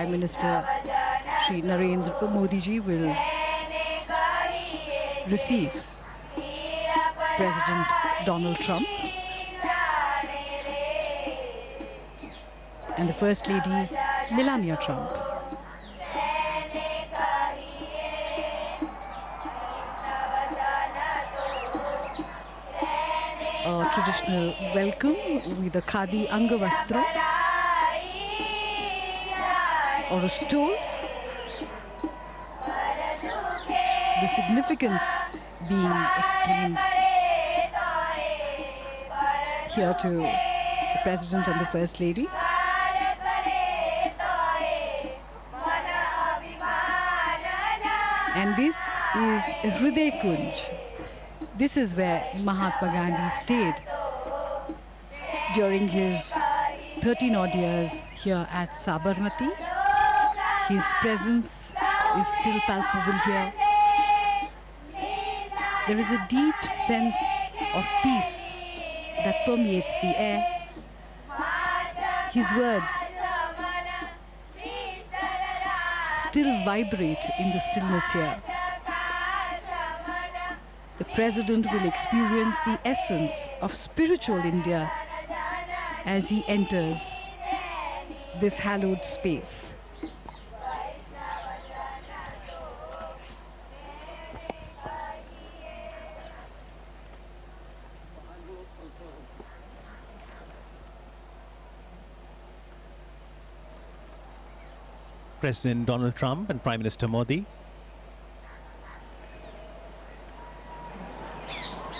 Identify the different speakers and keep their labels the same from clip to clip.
Speaker 1: Prime Minister Shri Narendra Modi ji will receive President Donald Trump and the First Lady Melania Trump. A traditional welcome with a khadi angavastra or a stole. The significance being explained here to the President and the First Lady. And this is Hriday Kunj. This is where Mahatma Gandhi stayed during his 13 odd years here at Sabarmati. His presence is still palpable here. There is a deep sense of peace that permeates the air. His words still vibrate in the stillness here. The President will experience the essence of spiritual India as he enters this hallowed space.
Speaker 2: President Donald Trump and Prime Minister Modi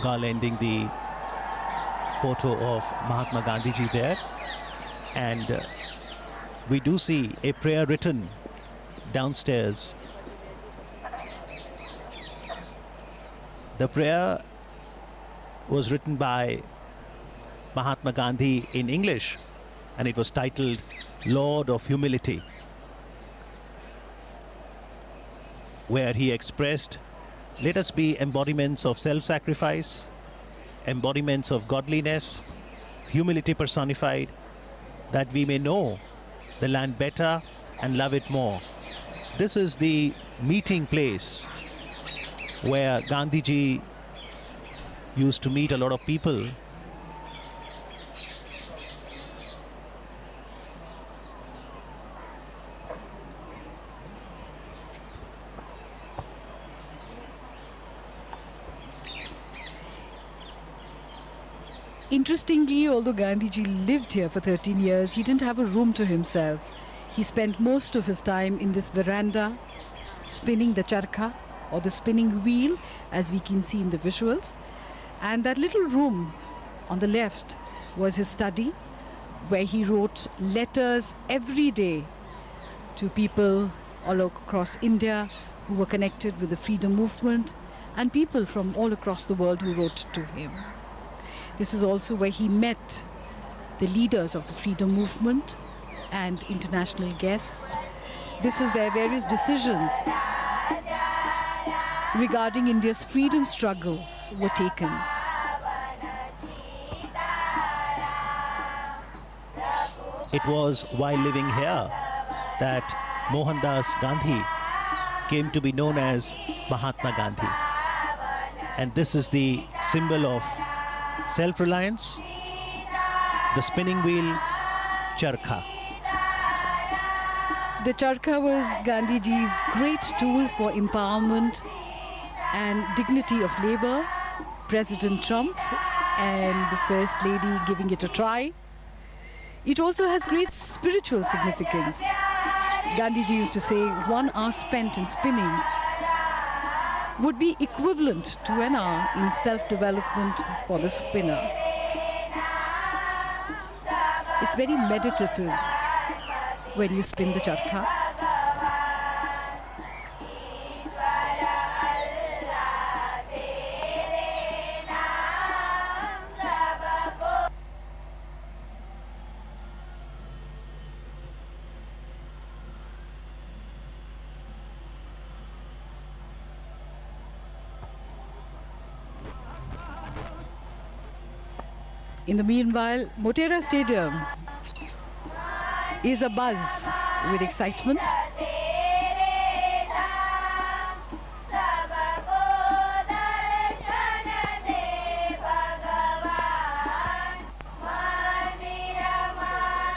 Speaker 2: garlanding the photo of Mahatma Gandhi ji there, and we do see a prayer written downstairs. The prayer was written by Mahatma Gandhi in English, and it was titled Lord of Humility, where he expressed, let us be embodiments of self-sacrifice, embodiments of godliness, humility personified, that we may know the land better and love it more. This is the meeting place where Gandhiji used to meet a lot of people.
Speaker 1: Interestingly, although Gandhiji lived here for 13 years, he didn't have a room to himself. He spent most of his time in this veranda, spinning the charkha, or the spinning wheel, as we can see in the visuals. And that little room on the left was his study, where he wrote letters every day to people all across India who were connected with the freedom movement, and people from all across the world who wrote to him. This is also where he met the leaders of the freedom movement and international guests. This is where various decisions regarding India's freedom struggle were taken.
Speaker 2: It was while living here that Mohandas Gandhi came to be known as Mahatma Gandhi. And this is the symbol of self-reliance, the spinning wheel, charkha.
Speaker 1: The charkha was Gandhiji's great tool for empowerment and dignity of labor. President Trump and the First Lady giving it a try. It also has great spiritual significance. Gandhiji used to say 1 hour spent in spinning would be equivalent to an hour in self-development for the spinner. It's very meditative when you spin the charkha. In the meanwhile, Motera Stadium is abuzz with excitement.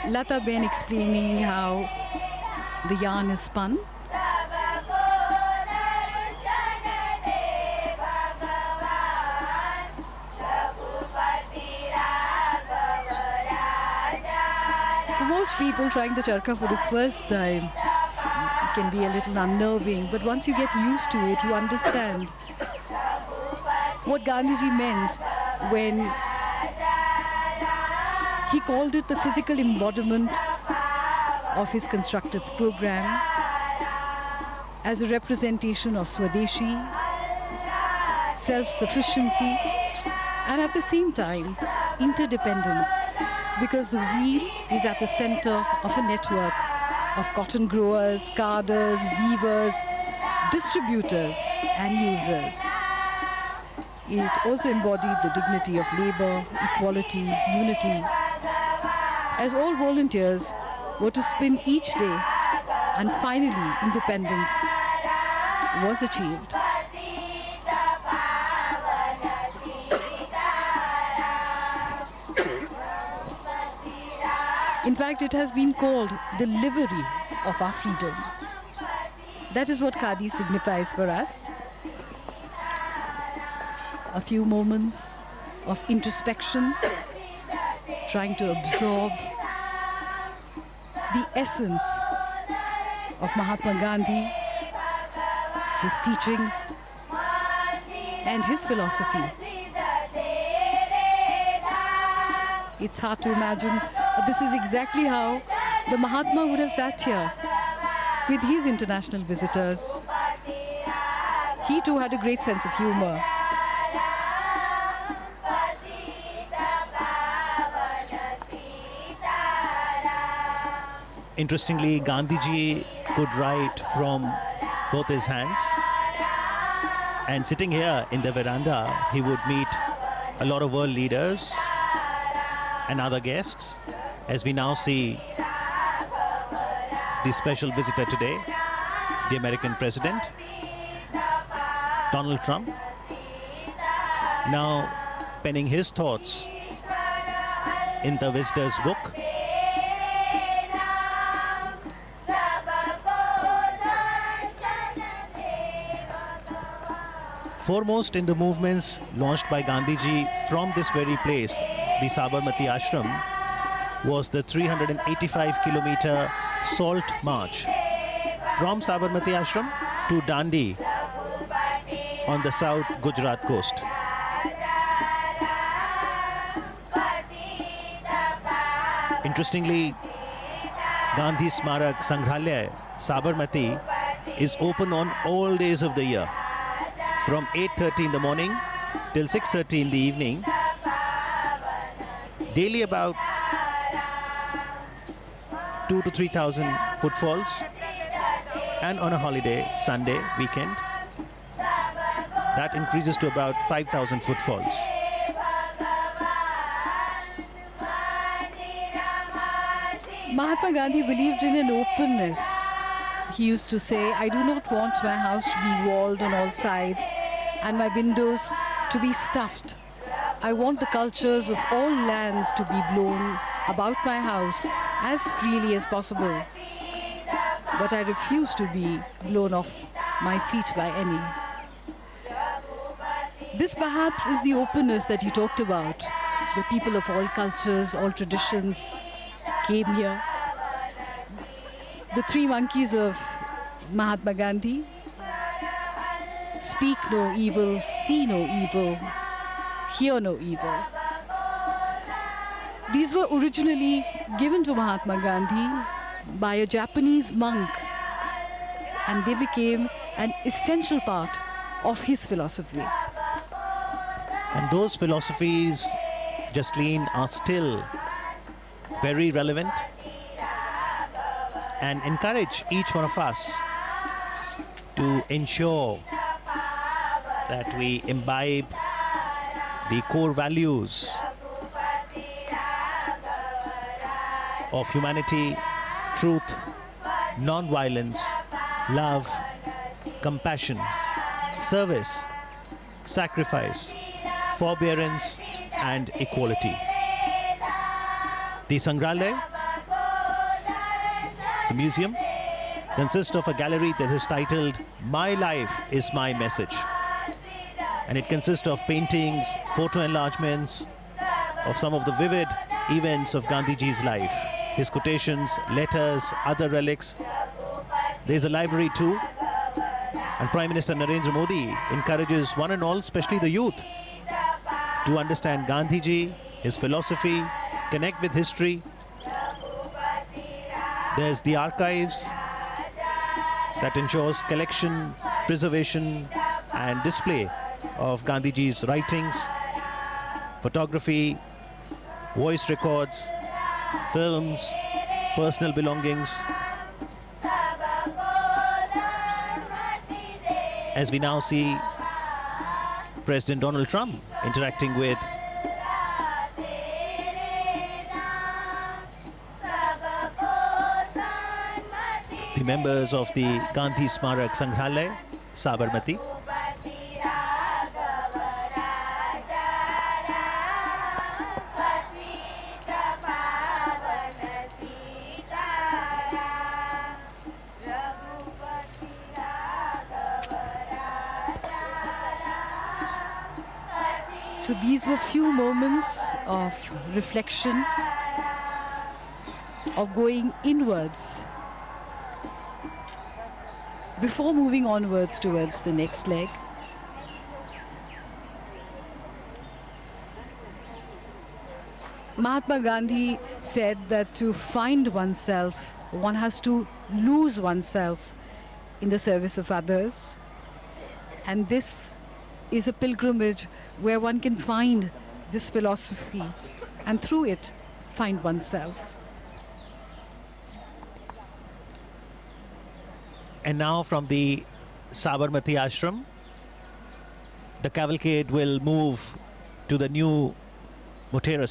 Speaker 1: Lata Ben explaining how the yarn is spun. For most people, trying the charkha for the first time it can be a little unnerving, but once you get used to it, you understand what Gandhiji meant when he called it the physical embodiment of his constructive program as a representation of Swadeshi, self-sufficiency, and at the same time, interdependence, because the wheel is at the center of a network of cotton growers, carders, weavers, distributors, and users. It also embodied the dignity of labor, equality, unity, as all volunteers were to spin each day, and finally independence was achieved. In fact, it has been called the livery of our freedom. That is what Khadi signifies for us. A few moments of introspection, trying to absorb the essence of Mahatma Gandhi, his teachings, and his philosophy. It's hard to imagine, but this is exactly how the Mahatma would have sat here with his international visitors. He too had a great sense of humor.
Speaker 2: Interestingly, Gandhiji could write from both his hands, and sitting here in the veranda, he would meet a lot of world leaders and other guests, as we now see the special visitor today, the American President, Donald Trump, now penning his thoughts in the visitor's book. Foremost in the movements launched by Gandhiji from this very place, the Sabarmati Ashram, was the 385-kilometer salt march from Sabarmati Ashram to Dandi on the south Gujarat coast. Interestingly, Gandhi Smarak Sangrahalaya, Sabarmati, is open on all days of the year, from 8:30 in the morning till 6:30 in the evening. Daily about 2,000 to 3,000 footfalls, and on a holiday, Sunday, weekend, that increases to about 5,000 footfalls.
Speaker 1: Mahatma Gandhi believed in an openness. He used to say, I do not want my house to be walled on all sides and my windows to be stuffed. I want the cultures of all lands to be blown about my house as freely as possible. But I refuse to be blown off my feet by any. This perhaps is the openness that he talked about. The people of all cultures, all traditions came here. The three monkeys of Mahatma Gandhi: speak no evil, see no evil, hear no evil. These were originally given to Mahatma Gandhi by a Japanese monk, and they became an essential part of his philosophy.
Speaker 2: And those philosophies, Jasleen, are still very relevant and encourage each one of us to ensure that we imbibe the core values of humanity, truth, non-violence, love, compassion, service, sacrifice, forbearance, and equality. The Sangrahalaya, the museum, consists of a gallery that is titled "My Life is My Message." And it consists of paintings, photo enlargements of some of the vivid events of Gandhiji's life, his quotations, letters, other relics. There's a library too. And Prime Minister Narendra Modi encourages one and all, especially the youth, to understand Gandhiji, his philosophy, connect with history. There's the archives that ensures collection, preservation, and display of Gandhiji's writings, photography, voice records, films, personal belongings. As we now see President Donald Trump interacting with the members of the Gandhi Smarak Sangrahalaya, Sabarmati.
Speaker 1: So these were few moments of reflection, of going inwards before moving onwards towards the next leg. Mahatma Gandhi said that to find oneself, one has to lose oneself in the service of others. And this is a pilgrimage where one can find this philosophy and through it find oneself.
Speaker 2: And now from the Sabarmati Ashram, the cavalcade will move to the new Motera